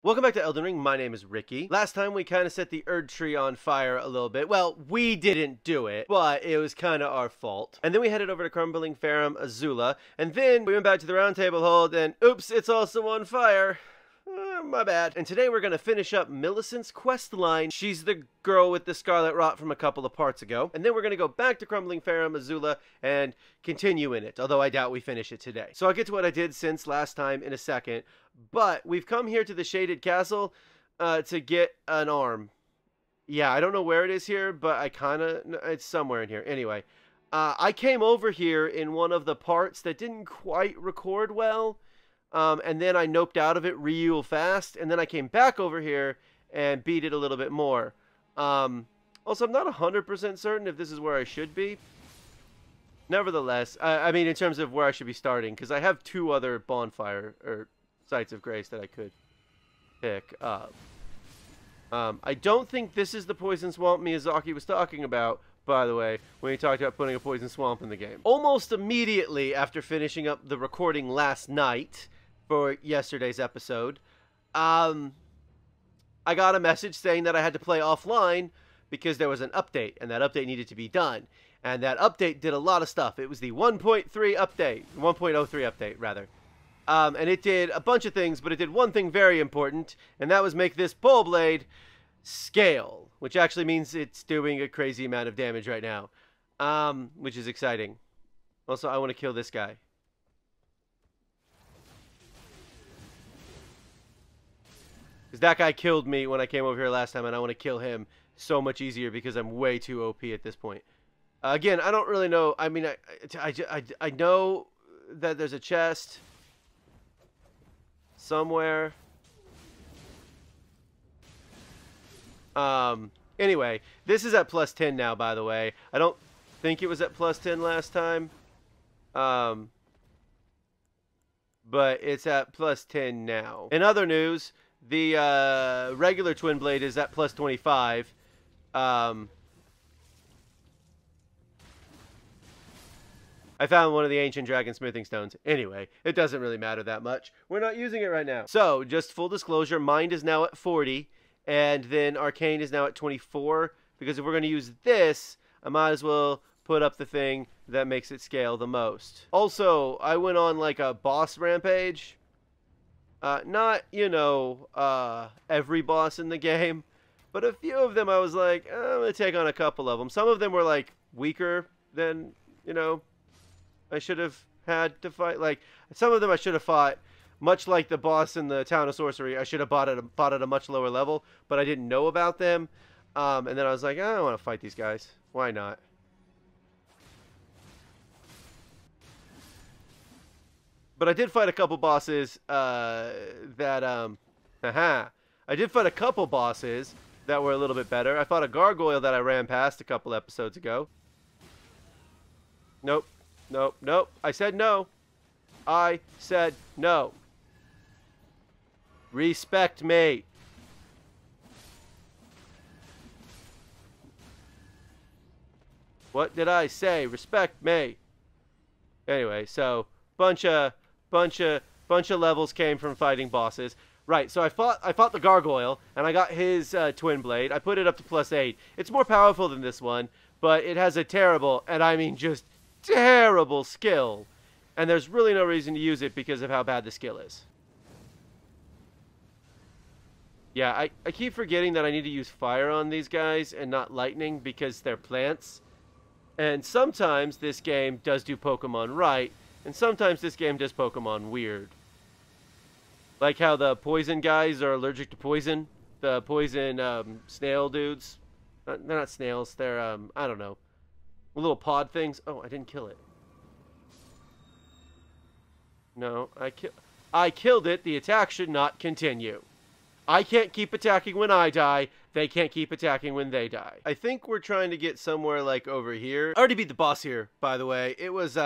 Welcome back to Elden Ring. My name is Ricky. Last time we kind of set the Erd Tree on fire a little bit. Well, we didn't do it, but it was kind of our fault. And then we headed over to Crumbling Farum Azula, and then we went back to the Round Table Hold, and oops, it's also on fire. My bad. And today we're going to finish up Millicent's quest line. She's the girl with the scarlet rot from a couple of parts ago. And then we're going to go back to Crumbling Farum Azula and continue in it, although I doubt we finish it today. So I'll get to what I did since last time in a second. But we've come here to the Shaded Castle to get an arm. Yeah, I don't know where it is here, but it's somewhere in here. Anyway, I came over here in one of the parts that didn't quite record well. And then I noped out of it real fast, and then I came back over here and beat it a little bit more. Also, I'm not 100% certain if this is where I should be. Nevertheless, I mean, in terms of where I should be starting, because I have two other bonfire, or sites of grace that I could pick up. I don't think this is the poison swamp Miyazaki was talking about, by the way, when he talked about putting a poison swamp in the game. Almost immediately after finishing up the recording last night for yesterday's episode, I got a message saying that I had to play offline because there was an update, and that update needed to be done. And that update did a lot of stuff. It was the 1.3 update, 1.03 update, rather. And it did a bunch of things, but it did one thing very important, and that was make this pole blade scale, which actually means it's doing a crazy amount of damage right now, which is exciting. Also, I want to kill this guy. Because that guy killed me when I came over here last time, and I want to kill him so much easier because I'm way too OP at this point. Again, I don't really know. I mean, I know that there's a chest somewhere. Anyway, this is at plus 10 now, by the way. I don't think it was at plus 10 last time. But it's at plus 10 now. In other news, the regular twin blade is at plus 25. I found one of the ancient dragon smithing stones. Anyway, it doesn't really matter that much. We're not using it right now. So, just full disclosure, Mind is now at 40, and then Arcane is now at 24, because if we're going to use this, I might as well put up the thing that makes it scale the most. Also, I went on like a boss rampage. Not, you know, every boss in the game, but a few of them I was like, I'm going to take on a couple of them. Some of them were like weaker than, you know, I should have had to fight. Like, some of them I should have fought, much like the boss in the Town of Sorcery. I should have fought at a much lower level, but I didn't know about them. And then I was like, I don't want to fight these guys. Why not? But I did fight a couple bosses I did fight a couple bosses that were a little bit better. I fought a gargoyle that I ran past a couple episodes ago. Nope. Nope. Nope. I said no. I said no. Respect me. What did I say? Respect me. Anyway, so bunch of levels came from fighting bosses. Right, so I fought the gargoyle, and I got his twin blade. I put it up to plus 8. It's more powerful than this one, but it has a terrible, and I mean just terrible skill. And there's really no reason to use it because of how bad the skill is. Yeah, I keep forgetting that I need to use fire on these guys and not lightning because they're plants. And sometimes this game does do Pokemon right, and sometimes this game does Pokemon weird. Like how the poison guys are allergic to poison. The poison snail dudes. They're not snails, they're, I don't know. Little pod things. Oh, I didn't kill it. No, I killed it. The attack should not continue. I can't keep attacking when I die. They can't keep attacking when they die. I think we're trying to get somewhere like over here. I already beat the boss here, by the way. It was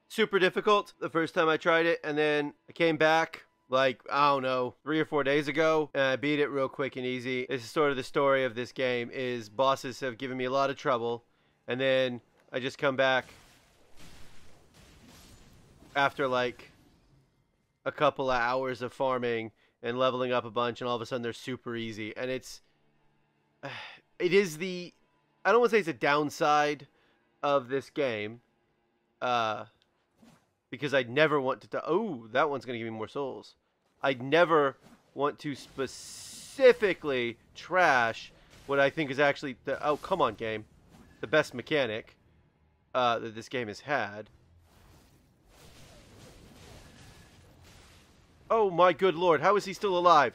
super difficult the first time I tried it, and then I came back like, I don't know, 3 or 4 days ago, and I beat it real quick and easy. This is sort of the story of this game, is bosses have given me a lot of trouble, and then I just come back after like a couple of hours of farming and leveling up a bunch, and all of a sudden they're super easy. And it is the, I don't want to say it's a downside of this game, because I'd never want to, oh, that one's going to give me more souls. I'd never want to specifically trash what I think is actually, oh, come on, game, the best mechanic that this game has had. Oh my good lord, how is he still alive?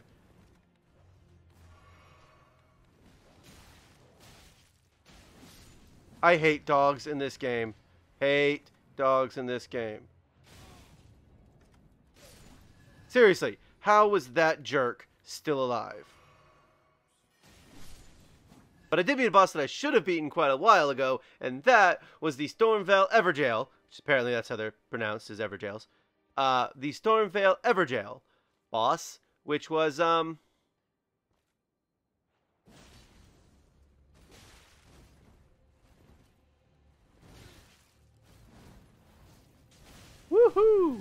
I hate dogs in this game. Hate dogs in this game. Seriously, how was that jerk still alive? But I did beat a boss that I should have beaten quite a while ago, and that was the Stormveil Evergaol, which apparently that's how they're pronounced, is Evergaols. The Stormveil Evergaol boss, which was, woohoo!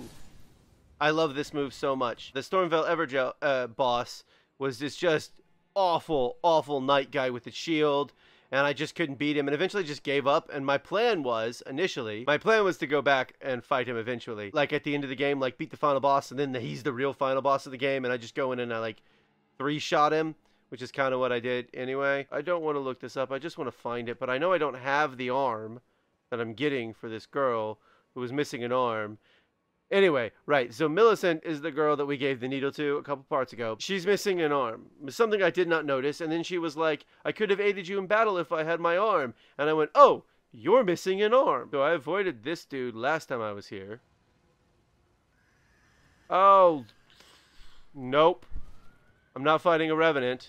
I love this move so much. The Stormveil Evergaol boss was this just awful, awful knight guy with the shield, and I just couldn't beat him, and eventually just gave up. And my plan was, initially, to go back and fight him eventually. Like, at the end of the game, like, beat the final boss, and then he's the real final boss of the game, and I just go in and I, like, 3-shot him, which is kind of what I did anyway. I don't want to look this up. I just want to find it, but I know I don't have the arm that I'm getting for this girl who was missing an arm. Anyway, right, so Millicent is the girl that we gave the needle to a couple parts ago. She's missing an arm. Something I did not notice, and then she was like, I could have aided you in battle if I had my arm. And I went, oh, you're missing an arm. So I avoided this dude last time I was here. Oh, nope. I'm not fighting a Revenant.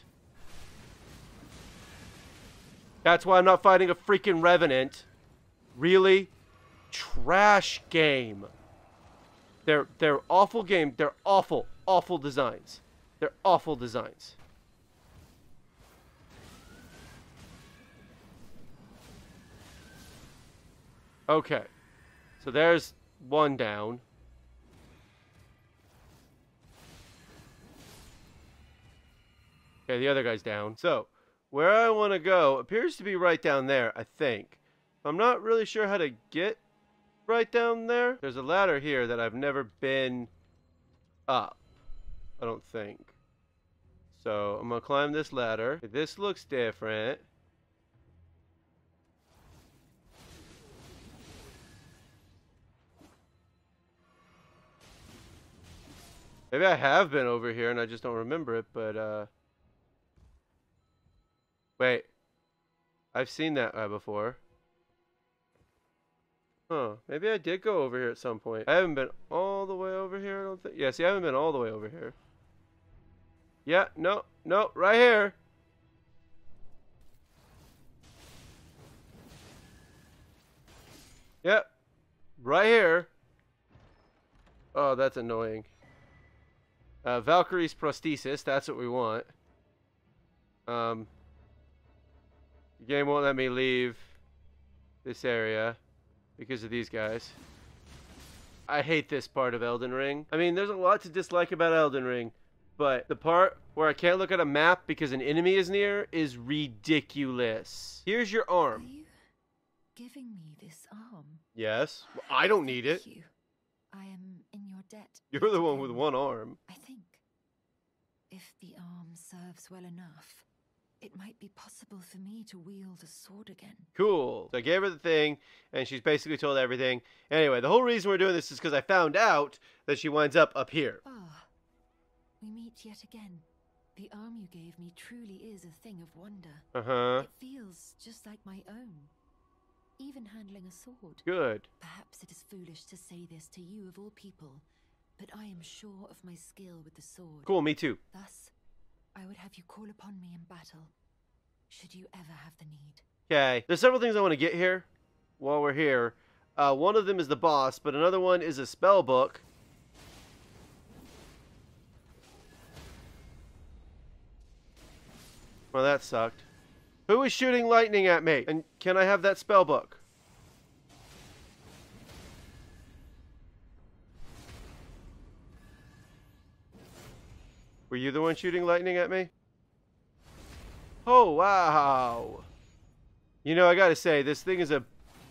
That's why I'm not fighting a freaking Revenant. Really? Trash game. They're awful game. They're awful, awful designs. They're awful designs. Okay. So there's one down. Okay, the other guy's down. So, where I want to go appears to be right down there, I think. I'm not really sure how to get right down there. There's a ladder here that I've never been up, I don't think. So I'm gonna climb this ladder. This looks different. Maybe I have been over here and I just don't remember it, but wait, I've seen that guy before. Huh, maybe I did go over here at some point. I haven't been all the way over here, I don't think. Yeah, see, I haven't been all the way over here. Yeah, no, right here. Yep, right here. Oh, that's annoying. Valkyrie's prosthesis, that's what we want. The game won't let me leave this area because of these guys. I hate this part of Elden Ring. I mean, there's a lot to dislike about Elden Ring, but the part where I can't look at a map because an enemy is near is ridiculous. Here's your arm. Are you giving me this arm? Yes. Well, I don't need it. Thank you. I am in your debt. You're the one with one arm. I think if the arm serves well enough, it might be possible for me to wield a sword again. Cool. So I gave her the thing, and she's basically told everything. Anyway, the whole reason we're doing this is because I found out that she winds up here. Ah, we meet yet again. The arm you gave me truly is a thing of wonder. Uh-huh. It feels just like my own. Even handling a sword. Good. Perhaps it is foolish to say this to you of all people, but I am sure of my skill with the sword. Cool, me too. Thus, I would have you call upon me in battle, should you ever have the need. Okay. There's several things I want to get here while we're here. One of them is the boss, but another one is a spell book. Well, that sucked. Who is shooting lightning at me? And can I have that spell book? Were you the one shooting lightning at me? Oh, wow. You know, I gotta say, this thing is a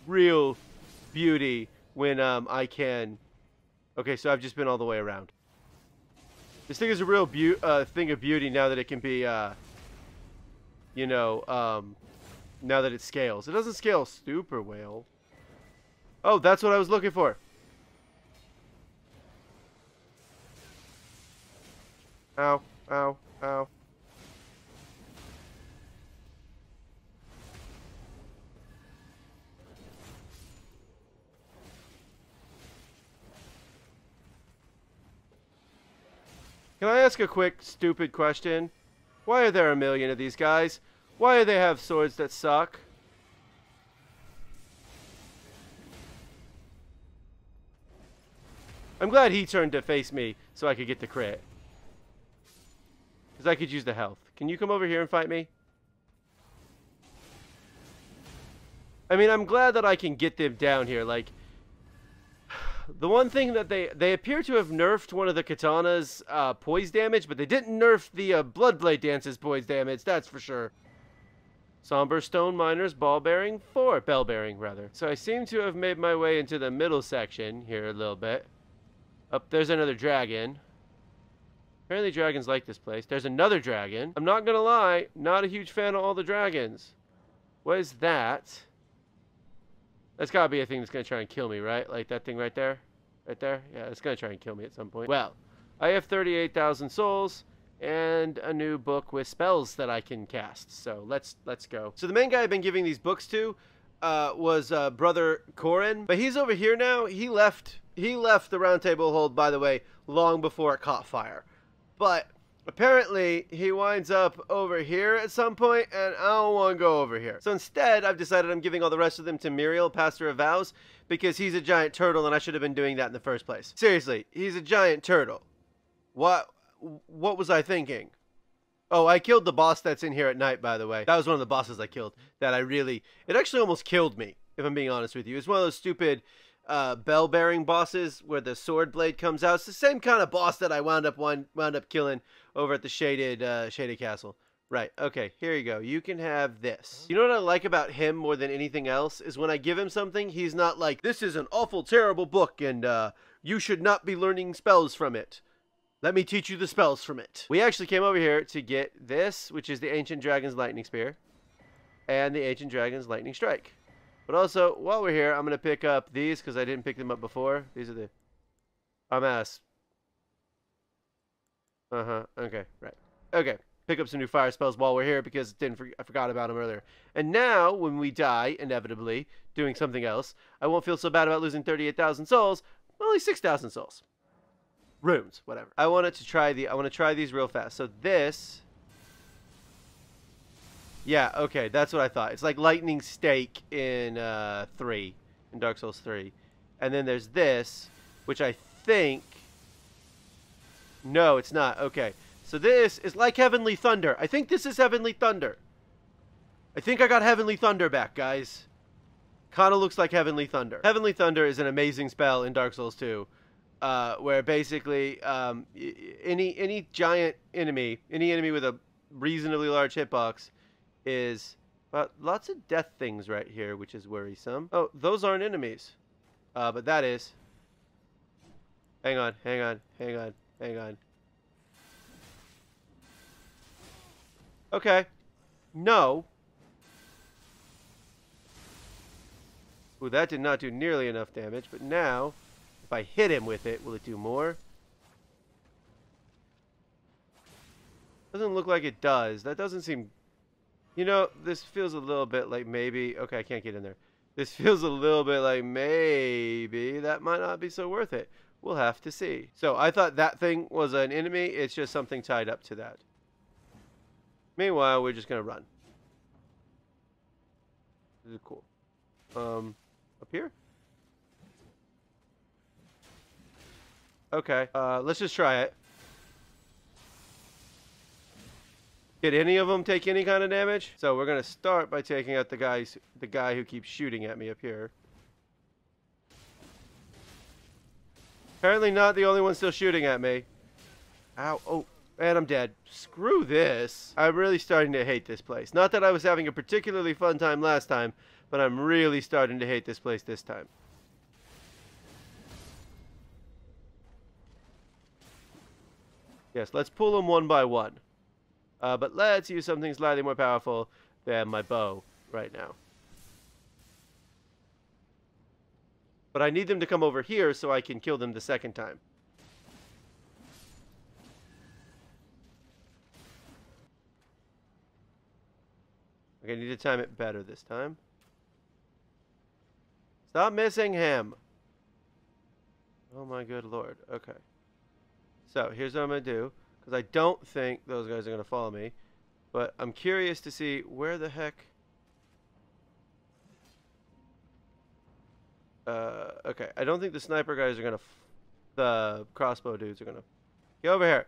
real beauty when I can... Okay, so I've just been all the way around. This thing is a real thing of beauty now that it can be, you know, now that it scales. It doesn't scale super well. Oh, that's what I was looking for. Ow, ow, ow. Can I ask a quick, stupid question? Why are there a million of these guys? Why do they have swords that suck? I'm glad he turned to face me so I could get the crit. Because I could use the health. Can you come over here and fight me? I mean, I'm glad that I can get them down here. Like, the one thing that they appear to have nerfed one of the katana's poise damage, but they didn't nerf the Bloodblade Dance's poise damage, that's for sure. Somber Stone Miner's ball bearing 4. Bell bearing, rather. So I seem to have made my way into the middle section here a little bit. Up there's another dragon. Apparently dragons like this place. There's another dragon. I'm not gonna lie, not a huge fan of all the dragons. What is that? That's gotta be a thing that's gonna try and kill me, right? Like that thing right there? Right there? Yeah, it's gonna try and kill me at some point. Well, I have 38,000 souls and a new book with spells that I can cast. So let's go. So the main guy I've been giving these books to was Brother Corin. But he's over here now. He left the round table hold, by the way, long before it caught fire. But apparently, he winds up over here at some point, and I don't want to go over here. So instead, I've decided I'm giving all the rest of them to Muriel, Pastor of Vows, because he's a giant turtle, and I should have been doing that in the first place. Seriously, he's a giant turtle. What was I thinking? Oh, I killed the boss that's in here at night, by the way. That was one of the bosses I killed that it actually almost killed me, if I'm being honest with you. It's one of those stupid bell-bearing bosses where the sword blade comes out. It's the same kind of boss that I wound up killing over at the shaded castle. Right, okay, here you go. You can have this. You know what I like about him more than anything else is when I give him something, he's not like, this is an awful, terrible book, and you should not be learning spells from it. Let me teach you the spells from it. We actually came over here to get this, which is the Ancient Dragon's Lightning Spear, and the Ancient Dragon's Lightning Strike. But also, while we're here, I'm going to pick up these because I didn't pick them up before. These are the... Okay, right. Okay, pick up some new fire spells while we're here because I forgot about them earlier. And now, when we die, inevitably, doing something else, I won't feel so bad about losing 38,000 souls. Only 6,000 souls. Runes, whatever. I want to try these real fast. So this... Yeah, okay, that's what I thought. It's like Lightning Stake in Dark Souls 3. And then there's this, which I think... No, it's not. Okay. So this is like Heavenly Thunder. I think this is Heavenly Thunder. I think I got Heavenly Thunder back, guys. Kind of looks like Heavenly Thunder. Heavenly Thunder is an amazing spell in Dark Souls 2. Where basically any giant enemy, any enemy with a reasonably large hitbox is... lots of death things right here, which is worrisome. Oh, those aren't enemies. But that is. Hang on. Okay. No. Ooh, that did not do nearly enough damage, but now, if I hit him with it, will it do more? Doesn't look like it does. That doesn't seem... You know, this feels a little bit like maybe... Okay, I can't get in there. This feels a little bit like maybe that might not be so worth it. We'll have to see. So, I thought that thing was an enemy. It's just something tied up to that. Meanwhile, we're just going to run. This is cool. Up here? Okay, let's just try it. Did any of them take any kind of damage? So we're gonna start by taking out the guy who keeps shooting at me up here. Apparently not the only one still shooting at me. Ow! Oh, And I'm dead. Screw this. I'm really starting to hate this place. Not that I was having a particularly fun time last time, but I'm really starting to hate this place this time. Yes, let's pull them one by one. But let's use something slightly more powerful than my bow right now. But I need them to come over here so I can kill them the second time. Okay, I need to time it better this time. Stop missing him. Oh my good lord. Okay. So, here's what I'm going to do. Because I don't think those guys are going to follow me. But I'm curious to see where the heck... okay. I don't think the sniper guys are going to... the crossbow dudes are going to... Get over here.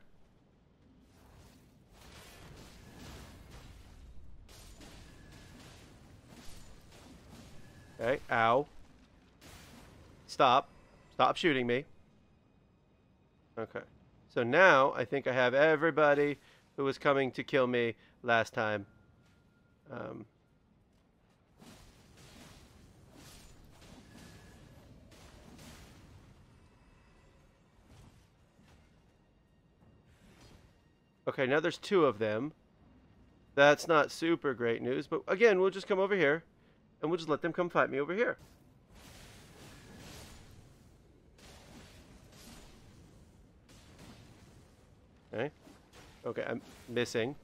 Okay, ow. Stop. Stop shooting me. Okay. So now, I think I have everybody who was coming to kill me last time. Okay, now there's 2 of them. That's not super great news, but again, we'll just come over here. And we'll just let them come fight me over here. Okay. Okay, I'm missing.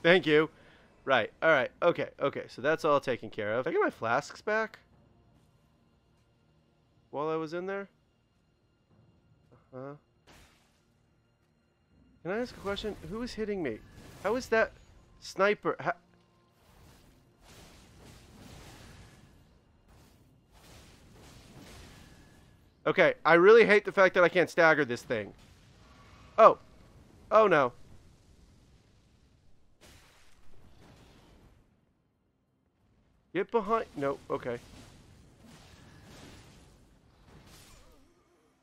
Thank you. Right. All right. Okay. Okay. So that's all taken care of. Did I get my flasks back while I was in there? Uh-huh. Can I ask a question? Who is hitting me? How is that sniper? Okay, I really hate the fact that I can't stagger this thing. Oh. Oh, no. Get behind... Nope, okay.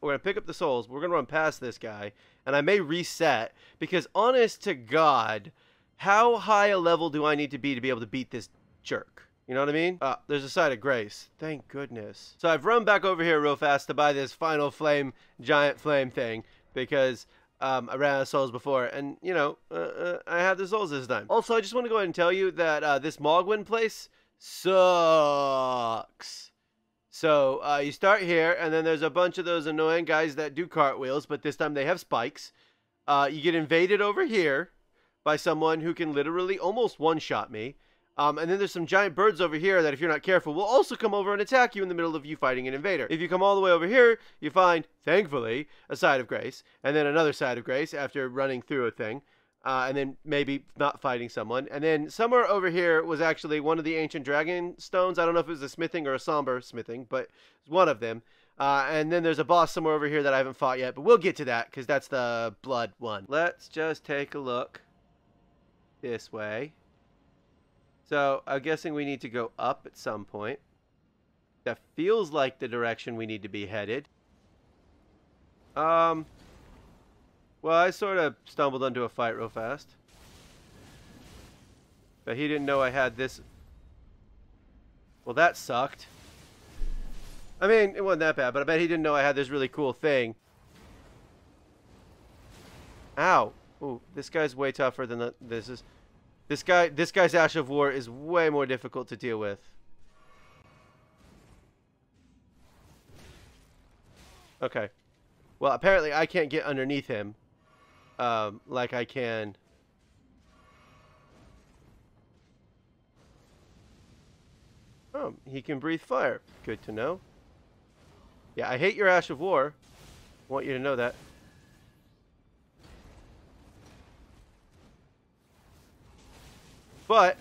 We're going to pick up the souls. We're going to run past this guy. And I may reset. Because, honest to God, how high a level do I need to be able to beat this jerk? You know what I mean? There's a side of grace. Thank goodness. So I've run back over here real fast to buy this final flame, giant flame thing. Because I ran out of souls before. And, you know, I have the souls this time. Also, I just want to go ahead and tell you that this Mogwin place sucks. So you start here, and then there's a bunch of those annoying guys that do cartwheels. But this time they have spikes. You get invaded over here by someone who can literally almost one-shot me. And then there's some giant birds over here that if you're not careful will also come over and attack you in the middle of you fighting an invader. If you come all the way over here, you find, thankfully, a side of grace. And then another side of grace after running through a thing. And then maybe not fighting someone. And then somewhere over here was actually one of the ancient dragon stones. I don't know if it was a smithing or a somber smithing, but it's one of them. And then there's a boss somewhere over here that I haven't fought yet. But we'll get to that because that's the blood one. Let's just take a look this way. So, I'm guessing we need to go up at some point. That feels like the direction we need to be headed. Well, I sort of stumbled into a fight real fast. But he didn't know I had this. Well, that sucked. I mean, it wasn't that bad, but I bet he didn't know I had this really cool thing. Ow. Ooh, this guy's way tougher than this is. This guy's Ash of War is way more difficult to deal with. Okay. Well, apparently I can't get underneath him. Like I can. Oh, he can breathe fire. Good to know. Yeah, I hate your Ash of War. I want you to know that. But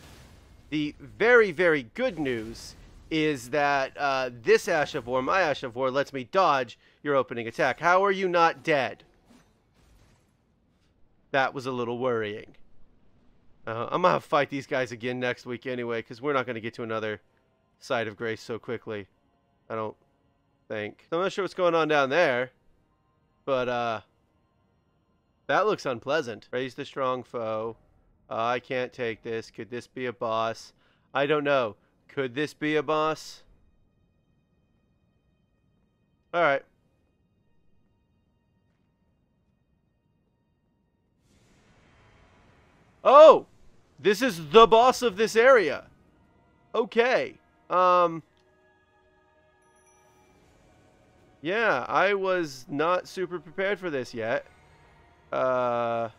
the very, very good news is that this Ash of War, my Ash of War, lets me dodge your opening attack. How are you not dead? That was a little worrying. I'm going to have to fight these guys again next week anyway, because we're not going to get to another side of grace so quickly. I don't think. I'm not sure what's going on down there. But, That looks unpleasant. Raise the strong foe. I can't take this. Could this be a boss? I don't know. Could this be a boss? Alright. Oh! This is the boss of this area. Okay. Yeah, I was not super prepared for this yet. So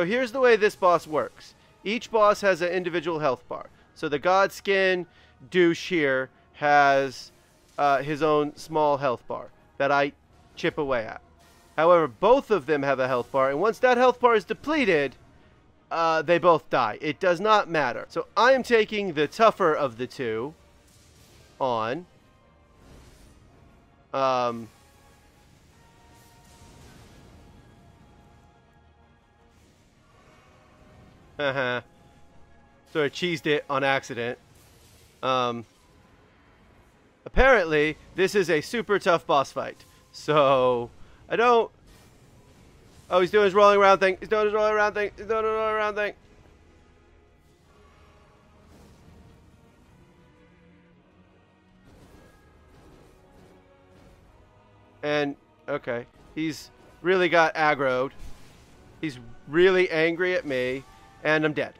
here's the way this boss works. Each boss has an individual health bar. So the Godskin douche here has his own small health bar that I chip away at. However, both of them have a health bar, and once that health bar is depleted, they both die. It does not matter. So I am taking the tougher of the two on. Uh-huh. So I cheesed it on accident. Apparently, this is a super tough boss fight. So, I don't... Oh, he's doing his rolling around thing. He's doing his rolling around thing. He's doing his rolling around thing. And, okay. He's really got aggroed. He's really angry at me. And I'm dead.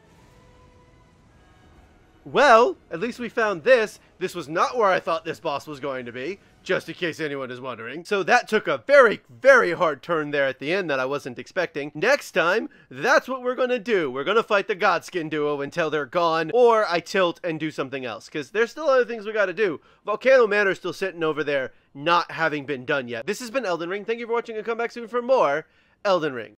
Well, at least we found this. This was not where I thought this boss was going to be, just in case anyone is wondering. So that took a very, very hard turn there at the end that I wasn't expecting. Next time, that's what we're going to do. We're going to fight the Godskin duo until they're gone, or I tilt and do something else, because there's still other things we got to do. Volcano Manor's still sitting over there, not having been done yet. This has been Elden Ring. Thank you for watching, and come back soon for more Elden Ring.